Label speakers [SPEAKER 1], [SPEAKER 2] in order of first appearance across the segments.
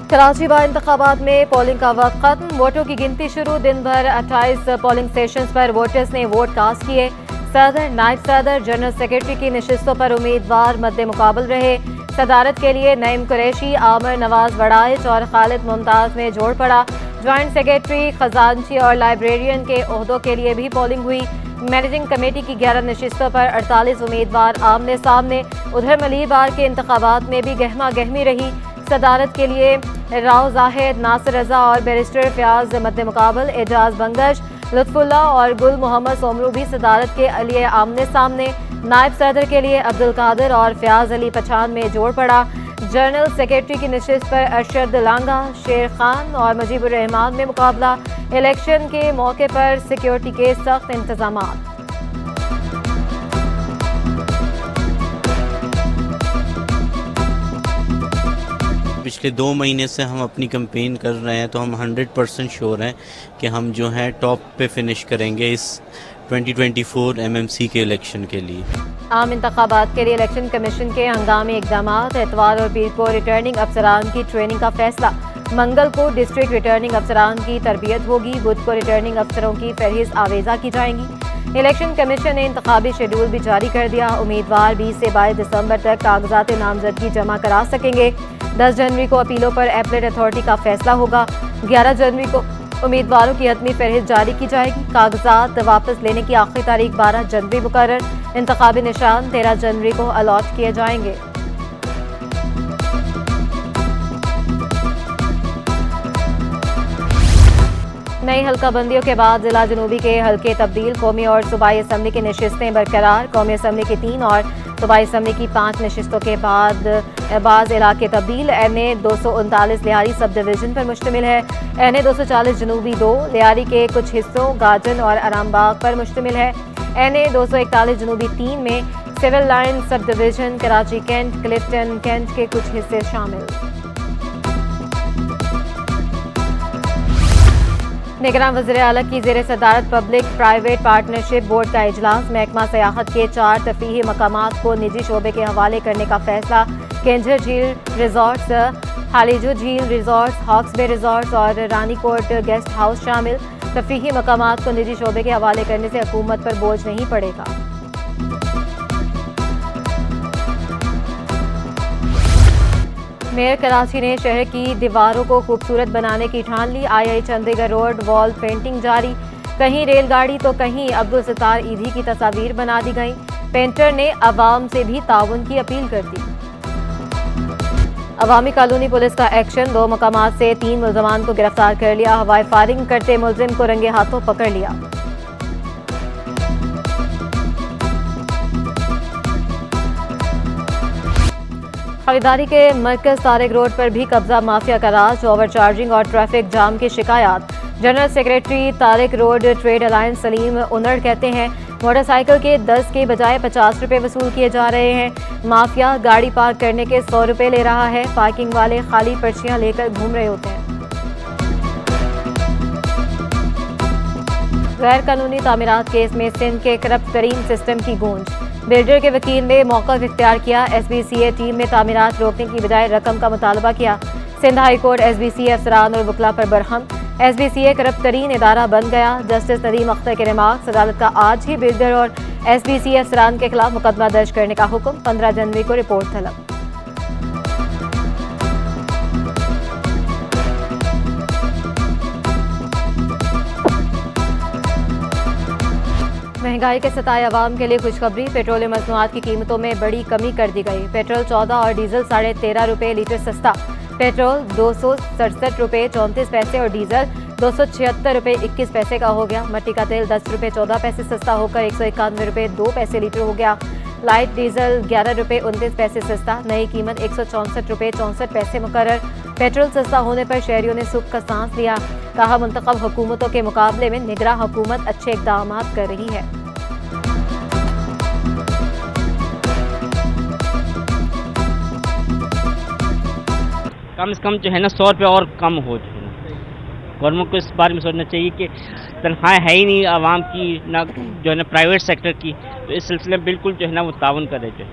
[SPEAKER 1] Karachi bye इंतखाबात में polling का वक्त खत्म, वोटों की गिनती शुरू। दिन भर 28 पोलिंग स्टेशन पर वोटर्स ने वोट कास्ट किए। सदर, नायब सदर, जनरल सेक्रेटरी की नशिस्तों पर उम्मीदवार मद्दे मुकाबल रहे। सदारत के लिए नईम कुरैशी, आमिर नवाज वड़ाइच और खालिद मुमताज में जोड़ पड़ा। ज्वाइंट सेक्रेटरी, खजानची और लाइब्रेरियन के ओहदों के लिए भी पोलिंग हुई। मैनेजिंग कमेटी की 11 नशिस्तों पर 48 उम्मीदवार आमने सामने। उधर मलीबार के इंतखाबात में भी गहमा गहमी रही। सदारत के लिए राव जाहिद, नासिर रजा और बैरिस्टर फयाज मद्दे मुकाबल। एजाज बंगश, लुत्फुल्ला और गुल मोहम्मद सोमरू भी सदारत के लिए आमने सामने। नायब सदर के लिए अब्दुल कादिर और फयाज अली पठान में जोड़ पड़ा। जनरल सेक्रेटरी की नशिस्त पर अरशद लांगा, शेर खान और मुजीबुर रहमान में मुकाबला। इलेक्शन के मौके पर सिक्योरिटी के सख्त इंतजाम।
[SPEAKER 2] पिछले 2 महीने से हम अपनी कैंपेन कर रहे हैं, तो हम 100% श्योर हैं कि हम जो हैं टॉप पे फिनिश करेंगे इस 2024 MMC के इलेक्शन के लिए।
[SPEAKER 1] आम इंतखाबात के लिए इलेक्शन कमीशन के हंगामी इकदाम। एतवार और पीर को रिटर्निंग अफसरान की ट्रेनिंग का फैसला। मंगल को डिस्ट्रिक्ट रिटर्निंग अफसरान की तरबियत होगी। बुध को रिटर्निंग अफसरों की फहरिस्त आवेजा की जाएंगी। इलेक्शन कमीशन ने इंतखाबी शेड्यूल भी जारी कर दिया। उम्मीदवार 20 से 22 दिसंबर तक कागजात नामजदगी जमा करा सकेंगे। 10 जनवरी को अपीलों पर एपलेट अथॉरिटी का फैसला होगा। 11 जनवरी को उम्मीदवारों की हतमी फहरिस्त जारी की जाएगी। कागजात वापस लेने की आखिरी तारीख 12 जनवरी मुकर्रर। इंतखाबी निशान 13 जनवरी को अलॉट किए जाएंगे। नई हल्का बंदियों के बाद जिला जनूबी के हल्के तब्दील। कौमी और सूबाई असम्बली की नशिस्तें बरकरार। कौमी असम्बली की 3 और सूबाई असम्बली की 5 नशिस्तों के बाद बाज़ इलाके तब्दील। NA 239 लियारी सब डिवीजन पर मुश्तमिल है। NA 240 जनूबी 2 लियारी के कुछ हिस्सों, गाजन और आरामबाग पर मुश्तमिल है। NA 241 जनूबी 3 में civil line sub division, Karachi cantt, Clifton cantt के कुछ हिस्से शामिल। निगरान वज़ीर आला की ज़ेर सदारत पब्लिक प्राइवेट पार्टनरशिप बोर्ड का इजलास। महकमा सयाहत के 4 तफरीही मकामात को निजी शोबे के हवाले करने का फैसला। केंझर झील रिजॉर्ट्स, हालीजू झील रिजॉर्ट्स, हॉक्स बे रिजॉर्ट्स और रानीकोट गेस्ट हाउस शामिल। तफरीही मकामात को निजी शोबे के हवाले करने से हुकूमत पर बोझ नहीं पड़ेगा। मेयर कराची ने शहर की दीवारों को खूबसूरत बनाने की ठान ली। II Chandigarh road wall painting जारी। कहीं रेलगाड़ी तो कहीं अब्दुल सत्तार ईदी की तस्वीर बना दी गई। पेंटर ने अवाम से भी ताउन की अपील कर दी। अवामी कॉलोनी पुलिस का एक्शन। 2 मकामात से 3 मुल्जमान को गिरफ्तार कर लिया। हवाई फायरिंग करते मुलजिम को रंगे हाथों पकड़ लिया। खरीदारी के मरकज तारिक रोड पर भी कब्जा माफिया का राज। ओवर चार्जिंग और ट्रैफिक जाम की शिकायत। General secretary Tariq road trade alliance Salim उनड़ कहते हैं मोटरसाइकिल के 10 के बजाय 50 रुपए वसूल किए जा रहे हैं। माफिया गाड़ी पार्क करने के 100 रुपए ले रहा है। पार्किंग वाले खाली पर्चियां लेकर घूम रहे होते हैं। गैर कानूनी तामीरात केस में सिंध के करप्ट तरीन सिस्टम की गूंज। बिल्डर के वकील ने मौक़िफ़ इख्तियार किया। SBCA टीम ने तामीरात रोकने की बजाय रकम का मुतालबा किया। सिंध हाई कोर्ट SBCA अफसरान और वकला पर बरहम। SBCA करप्ट तरीन इदारा बन गया। जस्टिस नदीम अख्तर के रिमार्क्स। अदालत का आज ही बिल्डर और SBCA अफसरान के खिलाफ मुकदमा दर्ज करने का हुक्म। 15 जनवरी को रिपोर्ट तलब। महंगाई के सताए अवाम के लिए खुशखबरी। पेट्रोलियम मसनूआत की कीमतों में बड़ी कमी कर दी गई। पेट्रोल 14 और डीजल 13.5 रुपए लीटर सस्ता। पेट्रोल 267 रुपए 34 पैसे और डीजल 276 रुपए 21 पैसे का हो गया। मट्टी का तेल 10 रुपए 14 पैसे सस्ता होकर 191 रुपए 2 पैसे लीटर हो गया। लाइट डीजल 11 रुपए 29 पैसे सस्ता। नई कीमत 164 रुपए 64 पैसे मुकर्रर। पेट्रोल सस्ता होने पर शहरियों ने सुख का सांस लिया। कहा मुंतखब हुकूमतों के मुकाबले में निगरां हुकूमत अच्छे इक़दाम कर रही है।
[SPEAKER 3] कम से कम जो है ना 100 रुपये और कम हो। गवर्नमेंट को इस बारे में सोचना चाहिए कि तनख्वाहें है ही नहीं आवाम की, ना जो है ना प्राइवेट सेक्टर की, तो इस सिलसिले में बिल्कुल जो है ना वो ताउन करे। जो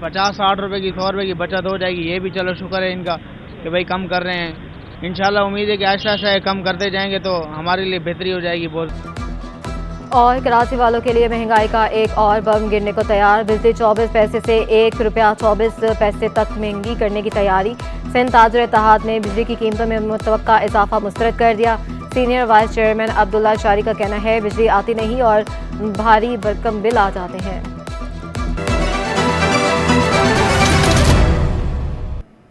[SPEAKER 4] 50-60 रुपए की 100 रुपए की बचत हो जाएगी, ये भी चलो शुक्र है इनका कि भाई कम कर रहे हैं। इंशाल्लाह उम्मीद है कि आहिस्ता आहिस्ता कम करते जाएंगे तो हमारे लिए बेहतरी हो जाएगी बहुत।
[SPEAKER 1] और कराची वालों के लिए महंगाई का एक और बम गिरने को तैयार। बिजली 24 पैसे से ₹1.24 तक महंगी करने की तैयारी। सिंध ताजर इत्तेहाद ने बिजली की कीमतों में मुतवक्का इजाफा मुस्तरद कर दिया। सीनियर वाइस चेयरमैन अब्दुल्ला शारी का कहना है बिजली आती नहीं और भारी भरकम बिल आ जाते हैं।